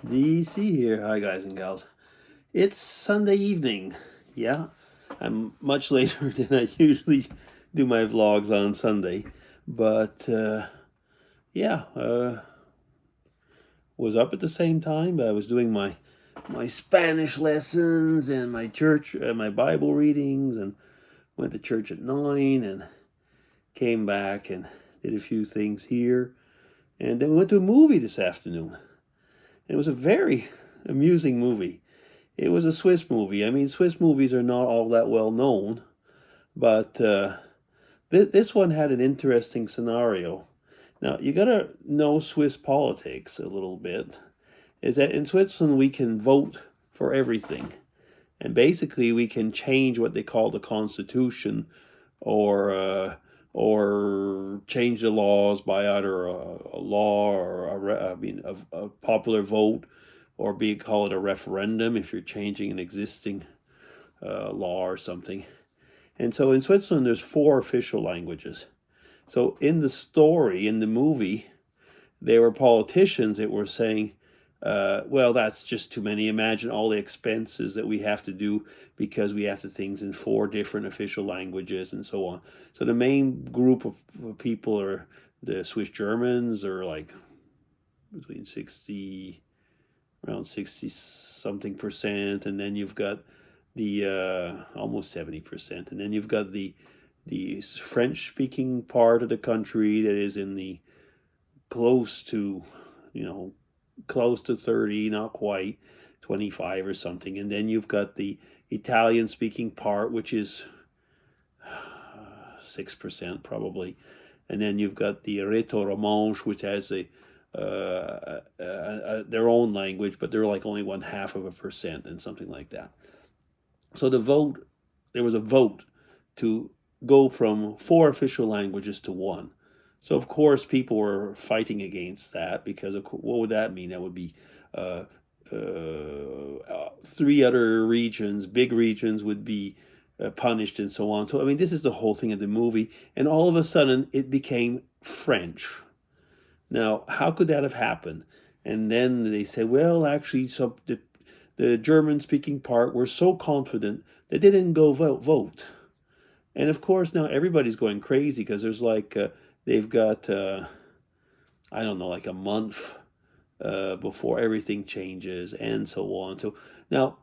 DC here. Hi, guys and gals. It's Sunday evening. Yeah, I'm much later than I usually do my vlogs on Sunday, but yeah, was up at the same time. I was doing my Spanish lessons and my church, my Bible readings, and went to church at 9 and came back and did a few things here, and then we went to a movie this afternoon. It was a very amusing movie. It was a Swiss movie. I mean, Swiss movies are not all that well known, but this one had an interesting scenario. Now, you got to know Swiss politics a little bit. Is that in Switzerland we can vote for everything, and basically we can change what they call the constitution, or change the laws by either a law or a popular vote, or call it a referendum if you're changing an existing law or something. And so in Switzerland, there's four official languages. So in the story, in the movie, there were politicians that were saying, well, that's just too many. Imagine all the expenses that we have to do because we have to things in four different official languages and so on. So the main group of people are the Swiss Germans, are like between 60, around 60 something percent, and then you've got the almost 70%, and then you've got the French speaking part of the country that is in the close to, close to 30, not quite 25 or something, and then you've got the Italian speaking part, which is 6% probably, and then you've got the Reto Romanche, which has their own language, but they're like only 0.5% and something like that. So there was a vote to go from four official languages to one. So of course people were fighting against that, because what would that mean? That would be three other regions, big regions, would be punished and so on. So I mean, this is the whole thing of the movie, and all of a sudden it became French. Now, how could that have happened? And then they said, well, actually, so the German-speaking part were so confident that they didn't go vote. And of course, now everybody's going crazy because there's like they've got I don't know, like a month before everything changes and so on. So now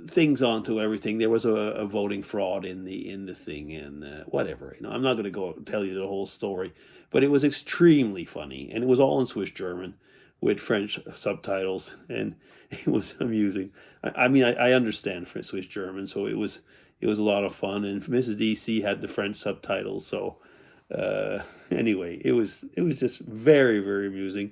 things onto everything. There was a voting fraud in the thing, and whatever. I'm not going to go tell you the whole story, but it was extremely funny, and it was all in Swiss German with French subtitles, and it was amusing. I mean, I understand Swiss German, so it was a lot of fun, and Mrs. DC had the French subtitles, so anyway, it was just very, very amusing.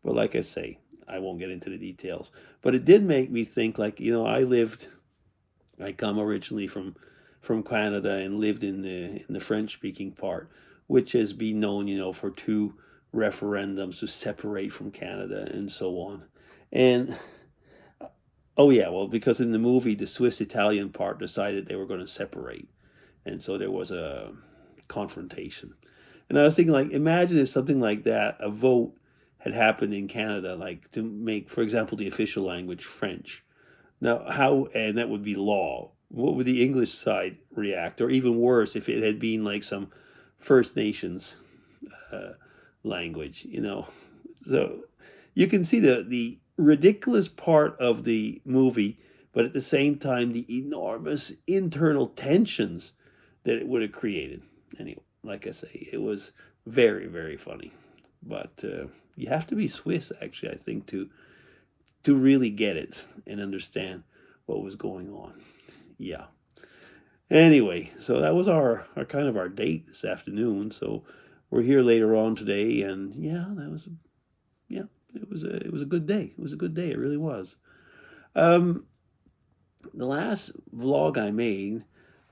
But like I say, I won't get into the details. But it did make me think, like, I come originally from Canada and lived in the French speaking part, which has been known, for two referendums to separate from Canada and so on. And oh yeah, well, because in the movie the Swiss Italian part decided they were going to separate, and so there was a confrontation. And I was thinking, like, imagine if something like that, a vote, had happened in Canada, like to make, for example, the official language French. Now, and that would be law. What would the English side react? Or even worse, if it had been like some First Nations uh, language, So you can see the ridiculous part of the movie, but at the same time, the enormous internal tensions that it would have created. Anyway, like I say, it was very, very funny. But you have to be Swiss, actually, I think, to really get it and understand what was going on. Yeah. Anyway, so that was our kind of our date this afternoon. So we're here later on today, and yeah, it was a good day. It was a good day. It really was. Um, the last vlog I made,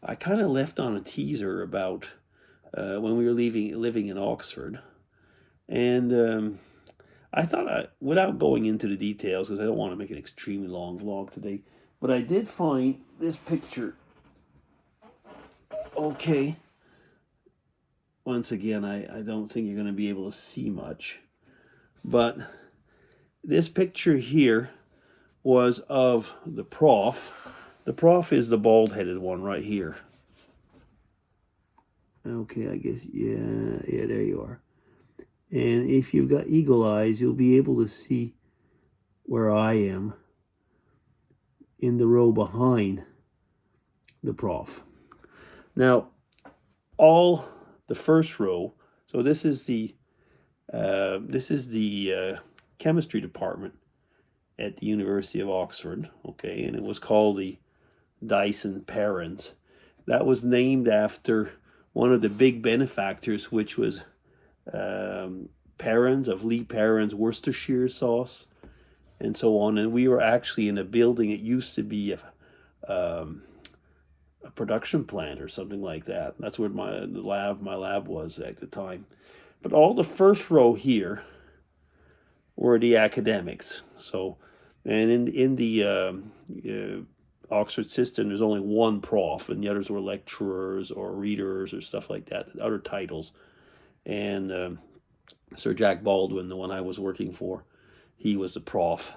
I kind of left on a teaser about when we were living in Oxford, and I thought, without going into the details, because I don't want to make an extremely long vlog today, but I did find this picture. Okay. Once again, I don't think you're going to be able to see much, but this picture here was of the prof. The prof is the bald-headed one right here. Okay, I guess, yeah, there you are. And if you've got eagle eyes, you'll be able to see where I am in the row behind the prof. Now, all the first row, so this is the chemistry department at the University of Oxford, okay, and it was called the Dyson Perrins. That was named after one of the big benefactors, which was Perrins, of Lee Perrins Worcestershire sauce, and so on. And we were actually in a building. It used to be a production plant or something like that. That's where my lab was at the time. But all the first row here were the academics. So, and in the Oxford system, there's only one prof, and the others were lecturers or readers or stuff like that, other titles. And Sir Jack Baldwin, the one I was working for, he was the prof.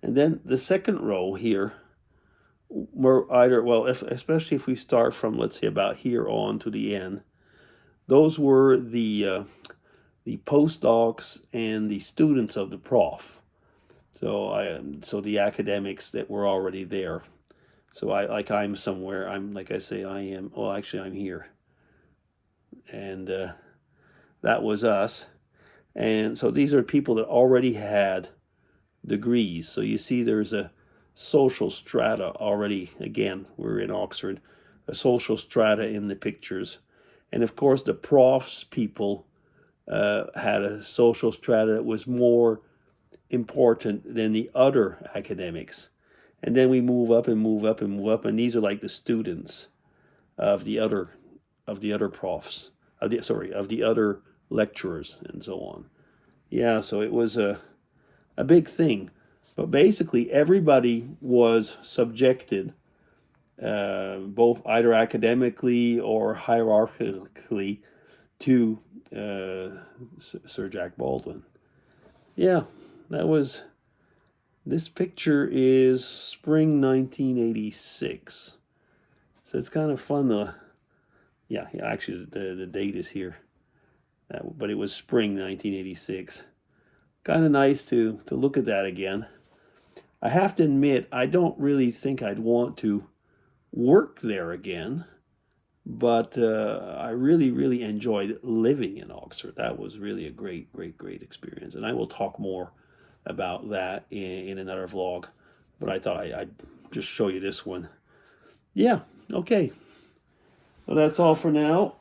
And then the second row here were either, well, especially if we start from, let's say, about here on to the end, those were the postdocs and the students of the prof. So the academics that were already there. So I'm somewhere. I'm, like I say, I am. Well, actually, I'm here. And that was us. And so these are people that already had degrees. So you see, there's a social strata already. Again, we're in Oxford. A social strata in the pictures. And of course, the profs people had a social strata that was more important than the other academics. And then we move up and move up and move up, and these are like the students of the other profs, of the other lecturers and so on. Yeah, so it was a big thing. But basically everybody was subjected, both either academically or hierarchically, to Sir Jack Baldwin. Yeah, this picture is spring 1986. So it's kind of fun to, yeah, actually the date is here. But it was spring 1986. Kind of nice to look at that again. I have to admit, I don't really think I'd want to work there again. But I really, really enjoyed living in Oxford. That was really a great, great, great experience. And I will talk more about that in another vlog. But I thought I'd just show you this one. Yeah, okay. Well, that's all for now.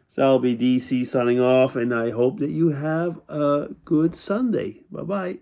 So I'll be DC signing off, and I hope that you have a good Sunday. Bye-bye.